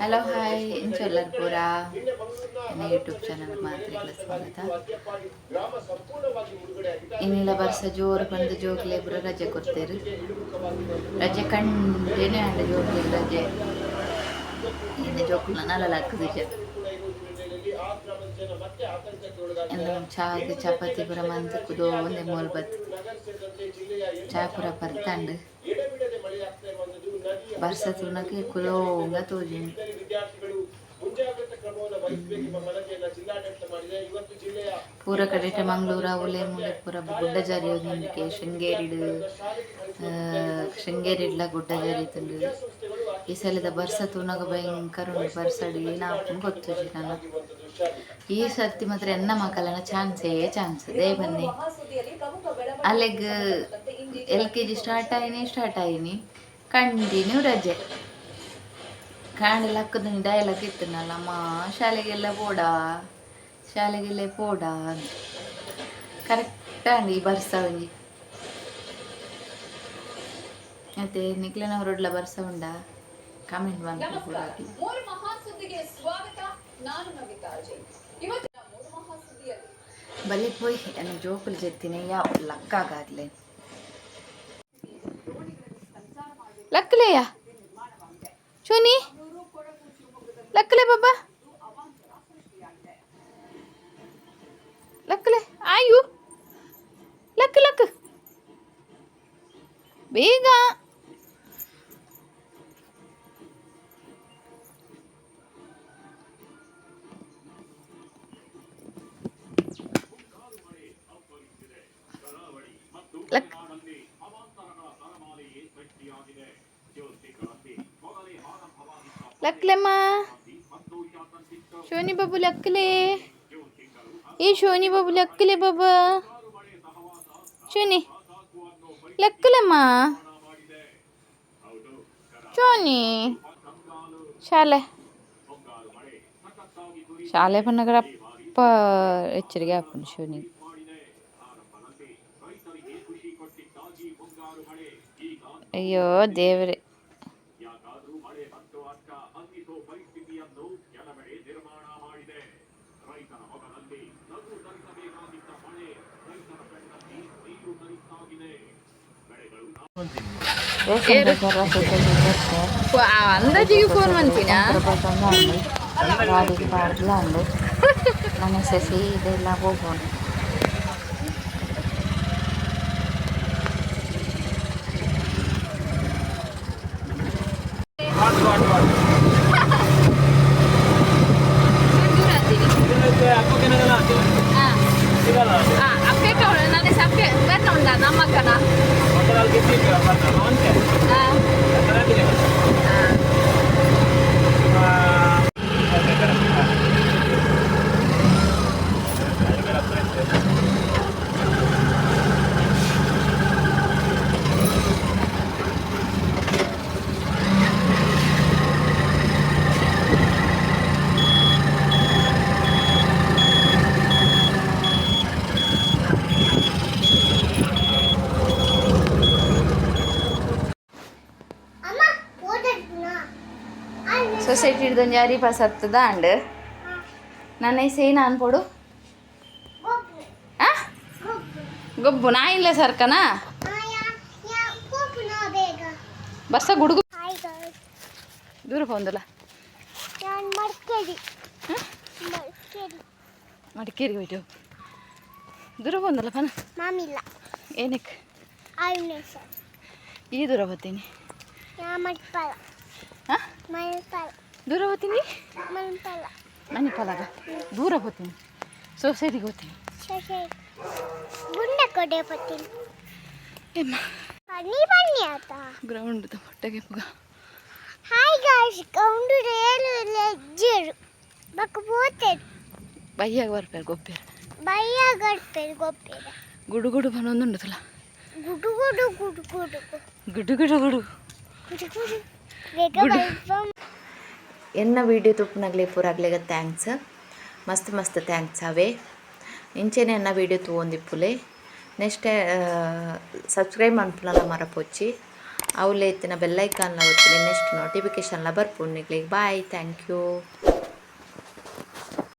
Hello hi ಇಂಚೊಲ್ಲರ್ ಪೂರ ನನ್ನ YouTube channel ಮಾತ್ರೆಗಳ ಸ್ವಾಗತ. ಇನ್ನಿಲ್ಲ ಬರ್ಸ ಜೋರು ಬಂದು ಜೋಗ್ಲೆ ಪೂರ ರಜೆ ಕೊಡ್ತೇರು. ರಜೆ ಕಂಡೇನೆ ಅಂಡ ಜೋಗ್ಲೆ ರಜೆ ಇನ್ನು ಜೋಕ್ಲ ನಲಲಾಗ್ತದೆ. ಎಲ್ಲ ಚಾಗೆ ಚಪಾತಿ ಪೂರ ಮಂತ್ ಕುದೋ ಒಂದೇ ಮೂಲ್ ಬತ್ ಚಾ ಪೂರ ಪರ್ತಂಡು ಬರ್ಸ ತುಣಕ್ಕೆ ಕುಲೋಂಗ ತೋಜಿನಿ ಪೂರ ಕಡೆಟ ಮಂಗಳೂರ ಉಲೆ ಮುಲೆ ಪೂರ ಗುಡ್ಡ ಜಾರಿ ಹೋಗಿ ಶೃಂಗೇರಿಡ್ಲ ಗುಡ್ಡ ಜಾರಿ ತುಂಡು ಈ ಸಲದ ಬರ್ಸ ತುಣಗ ಭಯಂಕರ ಉಂಡು ಬರ್ಸಡಿ ನಾಲ್ಕು ಗೊತ್ತುಜಿ ನಾನು ಈ ಸರ್ತಿ ಮಾತ್ರ ಎನ್ನ ಮಕ್ಕಳನ್ನ ಚಾನ್ಸ್ ದೇ ಬನ್ನಿ ಅಲ್ಲಿಗೆ LKG ಸ್ಟಾರ್ಟ್ ಆಯ್ನಿ ಕಂಟಿನ್ಯೂ ರಜೆ ಕಾಣೆಲ್ಲ ಹಾಕೋದು ಡೈಲಾಗ್ ಇತ್ತನಲ್ಲಮ್ಮ ಶಾಲೆಗೆಲ್ಲ ಪೋಡ ಕರೆಕ್ಟ್ ಅಂಡಿ ಈ ಬರ್ಸ ಒಂಜಿ ಮತ್ತೆ ನಿಕ್ಲನವರೊಡ್ಲ ಬರ್ಸ ಉಂಡ ಕಾಮೆಂಟ್ ಮಾಡಿ ಕೂಡ ಬಲಿ ಪೋಯ್ ನನ್ನ ಜೋಕುಲು ಜೆತ್ತಿನ ಯಾವ ಲಕ್ಕಾಗಲೆ ಲಕ್ಕಲೆಯ ಚೋನಿ ಲಕ್ಕಲೆ ಬಾಬಾ ಲಕ್ಕಲೆ ಆಯು ಲಕ್ ಬೇಗ ಲಕ್ಲೆಮ್ಮ ಶೋನಿ ಬಾಬು ಲಕ್ಕಲೆ ಶೋನಿ ಬಾಬು ಲಕ್ಕಲೆ ಬಾಬಾ ಶೋನಿ ಲಕ್ಕಲೆಮ್ಮ ಶೋನಿ ಶಾಲೆ ಪನ್ನಗರಪ್ಪ ಎಚ್ಚರಿಕೆ ಹಾಕೊಂಡು ಶೋನಿ ಅಯ್ಯೋ ದೇವರೇ ಅಂದಾಜಿಗೆ ಫೋನ್ ಮಾಡ್ತೀನಾ ಗಾಡಿಗೆ ಬಾರ್ಲ ಅಂದು ನನ್ನ ಸಸಿ ಇದೆಲ್ಲ ಹೋಗೋಣ ಸೊಸೈಟಿ ಹಿಡ್ದೊಂದು ಜಾರಿ ಪಾಸ್ ಆಗ್ತದ ಅಂಡ್ ನನ್ನ ಸೇ ನಾನು ಕೊಡು ಗೊಬ್ಬು ನಾ ಇಲ್ಲ ಸರ್ಕನಾ ಬರ್ಸ ಗುಡುಗು ದೂರ ಹೋಂದಲ್ಲ ಮಡಿಕೇರಿ ಹೋಯ್ತು ದೂರ ಹೋಂದಲ್ಲ ಪನ ಮಾಮಿಲ್ಲ ಏನಕ್ಕೆ ಈ ದೂರ ಬರ್ತೀನಿ ಹಾಂ ದೂರ ಹೋಗ್ತೀನಿ ಮಣಿಪಾಲಾಗ ದೂರ ಹೋಗ್ತೀನಿ ಸೊಸೈಟಿಗೆ ಹೋಗ್ತೀನಿ ಗ್ರೌಂಡ್ ಹೊಟ್ಟೆಗೆ ಪುಗ హాయ్ గాయ్స్ కౌండు రేలు లెజ్జరు బక్ పోతెడ్ ಬಯ್ಯಾಗ ಬರ್ಪೇರು ಗೊಪ್ಪೇರು బయ్య గడ్పేరు గొప్పేరు ಗುಡು ಗುಡು ಬನ್ನೊಂದುಂಡು ತುಲ గుడు గుడు గుడు గుడు ಗುಡು ಗುಡು ಗುಡು గుడు గుడు రేగ బల్పం ಎನ್ನ ವೀಡಿಯೋ ತುಪ್ಪನಾಗಲಿ ಪೂರಾಗ್ಲಿಗ ಥ್ಯಾಂಕ್ಸ್ ಮಸ್ತ್ ಮಸ್ತ್ ಥ್ಯಾಂಕ್ಸ್ ಅವೇ ಇಂಚೆನೆ ಎನ್ನ ವೀಡಿಯೋ ತೂವೊಂದಿಪ್ಪುಲೆ ನೆಕ್ಸ್ಟ್ ಸಬ್ಸ್ಕ್ರೈಬ್ ಮನ್ಪುನಲ ಮರಪೊಚ್ಚಿ ಅವಲೆ ಎತ್ತಿನ ಬೆಲ್ಲೈಕಾನ್ಲ ಒತ್ತಿನ ನೆಕ್ಸ್ಟ್ ನೋಟಿಫಿಕೇಷನ್ಲ ಬರ್ಪುಣ್ಣಿಗ್ಲಿಗೆ ಬಾಯ್ ಥ್ಯಾಂಕ್ ಯು